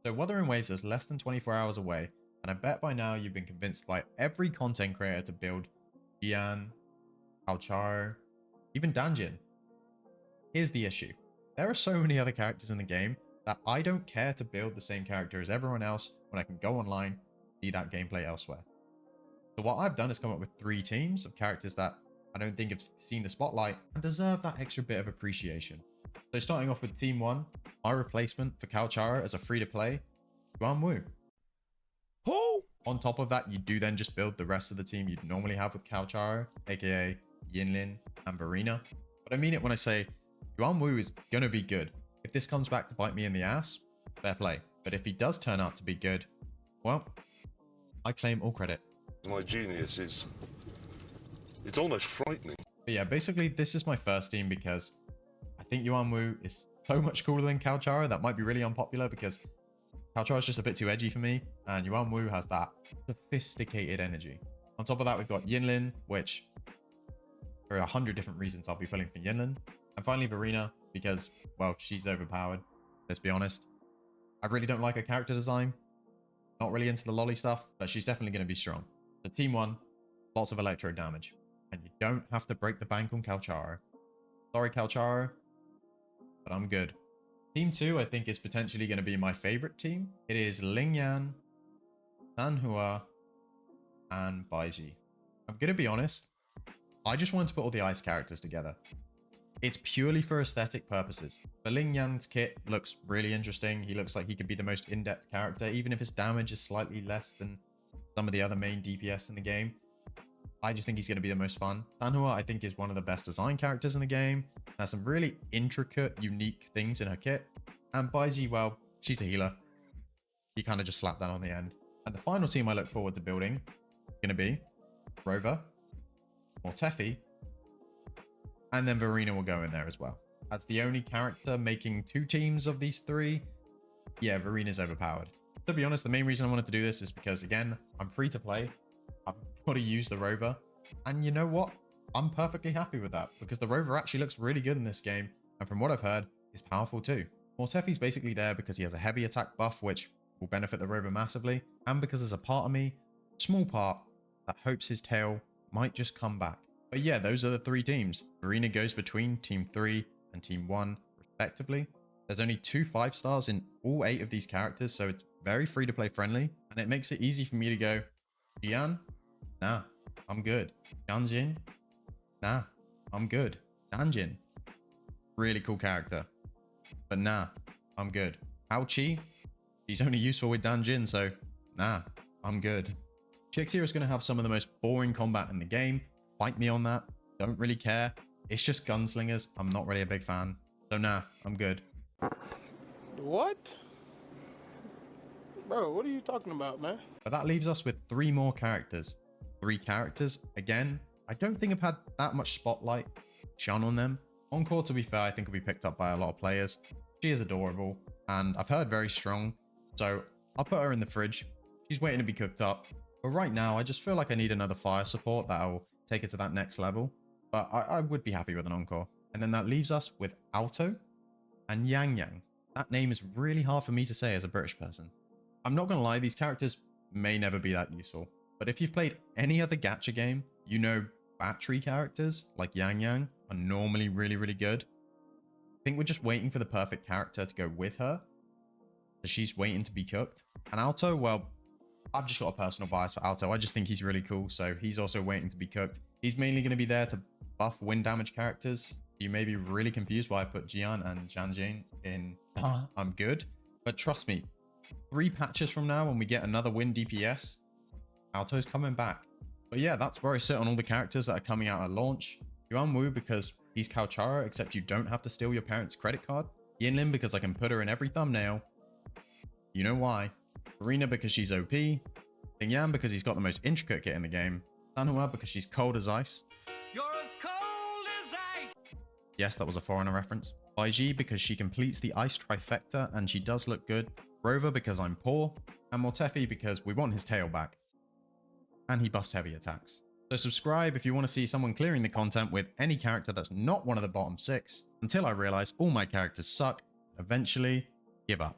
So Wuthering Waves is less than 24 hours away, and I bet by now you've been convinced by every content creator to build Jian, Alcharo, even Danjin. Here's the issue. There are so many other characters in the game that I don't care to build the same character as everyone else when I can go online, see that gameplay elsewhere. So what I've done is come up with 3 teams of characters that I don't think have seen the spotlight and deserve that extra bit of appreciation. So starting off with Team 1, my replacement for Kalchara as a free-to-play, Yuan Wu. Who? On top of that, you do then just build the rest of the team you'd normally have with Kalchara, aka Yinlin and Verena. But I mean it when I say Yuan Wu is gonna be good. If this comes back to bite me in the ass, fair play. But if he does turn out to be good, well, I claim all credit. My genius is... it's almost frightening. But yeah, basically this is my first team because I think Yuan Wu is so much cooler than Kalchara. That might be really unpopular because Kalchara is just a bit too edgy for me, and Yuan Wu has that sophisticated energy. On top of that, we've got Yinlin, which for 100 different reasons I'll be pulling for Yinlin. And finally Verena, because, well, she's overpowered. Let's be honest. I really don't like her character design. Not really into the lolly stuff, but she's definitely going to be strong. So Team 1, lots of electro damage. And you don't have to break the bank on Kalchara. Sorry, Kalchara, but I'm good. Team 2, I think, is potentially going to be my favorite team. It is Lingyan, Sanhua, and Baiji. I'm going to be honest. I just wanted to put all the ice characters together. It's purely for aesthetic purposes. But Lingyan's kit looks really interesting. He looks like he could be the most in-depth character, even if his damage is slightly less than some of the other main DPS in the game. I just think he's going to be the most fun. Sanhua, I think, is one of the best design characters in the game. Has some really intricate, unique things in her kit. And Baiji, well, she's a healer. He kind of just slapped that on the end. And the final team I look forward to building is going to be Rover, Mortefi, and then Verena will go in there as well. That's the only character making 2 teams of these 3. Yeah, Verena's overpowered. To be honest, the main reason I wanted to do this is because, again, I'm free to play. I've got to use the Rover. And you know what? I'm perfectly happy with that because the Rover actually looks really good in this game. And from what I've heard, is powerful too. Mortefi's basically there because he has a heavy attack buff, which will benefit the Rover massively. And because there's a part of me, small part, that hopes his tail might just come back. But yeah, those are the 3 teams. Verena goes between Team 3 and Team 1, respectively. There's only 2 5-stars in all 8 of these characters, so it's very free-to-play friendly. And it makes it easy for me to go, Jian? Nah, I'm good. Danjin? Nah, I'm good. Danjin? Really cool character. But nah, I'm good. Haochi? He's only useful with Danjin, so nah, I'm good. Chixia is going to have some of the most boring combat in the game. Fight me on that. Don't really care. It's just gunslingers. I'm not really a big fan. So nah, I'm good. What? Bro, what are you talking about, man? But that leaves us with 3 more characters. 3 characters. Again, I don't think I've had that much spotlight shone on them. Encore, to be fair, I think will be picked up by a lot of players. She is adorable, and I've heard very strong. So I'll put her in the fridge. She's waiting to be cooked up. But right now, I just feel like I need another fire support that'll take it to that next level. But I would be happy with an Encore. And then that leaves us with Alto and Yang Yang. That name is really hard for me to say as a British person. I'm not going to lie, these characters may never be that useful. But if you've played any other gacha game, you know battery characters like Yang Yang are normally really, really good. I think we're just waiting for the perfect character to go with her. So she's waiting to be cooked. And Alto, well, I've just got a personal bias for Alto. I just think he's really cool. So he's also waiting to be cooked. He's mainly going to be there to buff wind damage characters. You may be really confused why I put Jian and Janjin in I'm good. But trust me, 3 patches from now when we get another wind DPS, Alto's coming back. But yeah, that's where I sit on all the characters that are coming out at launch. Yuan Wu because he's Kalchara, except you don't have to steal your parents' credit card. Yinlin because I can put her in every thumbnail. You know why. Verena because she's OP. Lingyan because he's got the most intricate kit in the game. Sanhua because she's cold as ice. You're as cold as ice! Yes, that was a foreigner reference. Baiji because she completes the ice trifecta and she does look good. Rover because I'm poor. And Mortefi because we want his tail back. And he buffs heavy attacks. So subscribe if you want to see someone clearing the content with any character that's not one of the bottom 6. Until I realize all my characters suck, eventually give up.